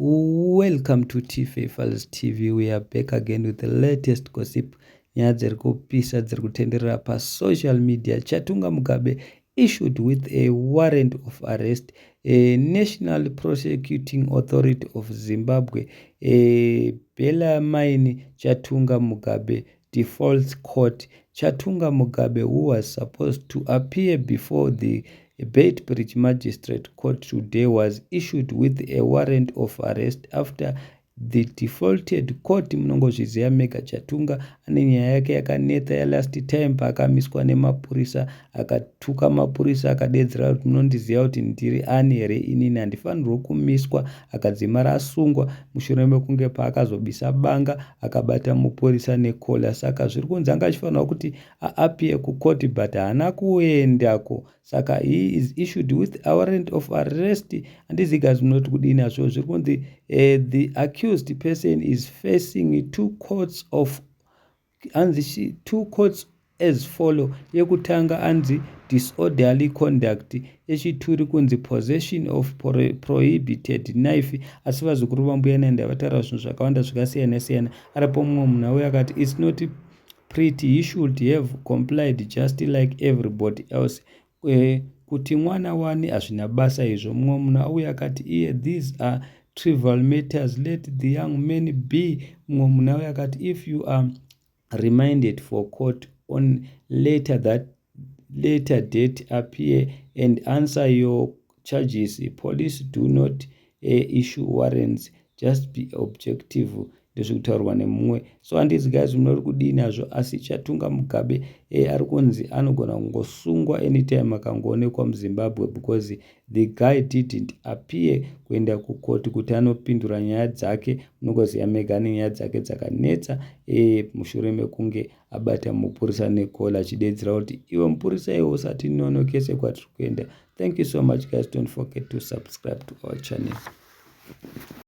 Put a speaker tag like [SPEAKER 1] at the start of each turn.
[SPEAKER 1] Welcome to T-Faithfuls TV. We are back again with the latest gossip. Nyaya dziri kupisa dziri kutenderera social media. Chatunga Mugabe issued with a warrant of arrest. A National Prosecuting Authority of Zimbabwe, Bellarmine Chatunga Mugabe defaults court. Chatunga Mugabe, who was supposed to appear before the Beitbridge Magistrate Court today, was issued with a warrant of arrest after the defaulted court. Munongozviziva Mega Chatunga ane nyaya yake yakanetsa yalast time paakamiswa nemapurisa, akatuka mapurisa, akadedzera kuti munondiziva kuti ndiri ani here inini, handifanirwi kumiswa, akadzimara asungwa mushure mekunge paakazobisa banga akabata mupurisa nekola. Saka zviri kunzi anga achifanirwa kuti aapie kukoti but haana kuendako, saka he is issued with a warrant of arrest. Handizivi kazi munoti kudini azvo. Zviri kunzi the accused person is facing two courts as follow. Yekutanga anzi disorderly conduct, yechituri kunzi possession of prohibited knife. Asi vazukuru vambuya naenda vataura zvinhu zvakawanda zvakasiyana siyana. Aripo mumwe munhu auya akati it's not pretty, he should have complied just like everybody else. Kuti mwana wani hazvina basa izvo. Mumwe munhu auya akati these are trivial matters, let the young men be. Mumwe munhu auya akati if you are remanded for court on later date, appear and answer your charges. Police do not issue warrants, just be objective. Ndezvekutaurwa nemumwe. So handizi guys munori kudini hazvo, asi Chatunga Mugabe ari kunzi anogona kungosungwa anytime akangoonekwa muZimbabwe because the guy didn't appear kuenda kukoti kuti anopindura nyaya dzake. Munongoziva Mega ane nyaya dzake dzakanetsa mushure mekunge abata mupurisa nekola achidedzera kuti iwe mupurisa iwe usati nonokese kwatiri kuenda. Thank you so much guys, don't forget to subscribe to our channel.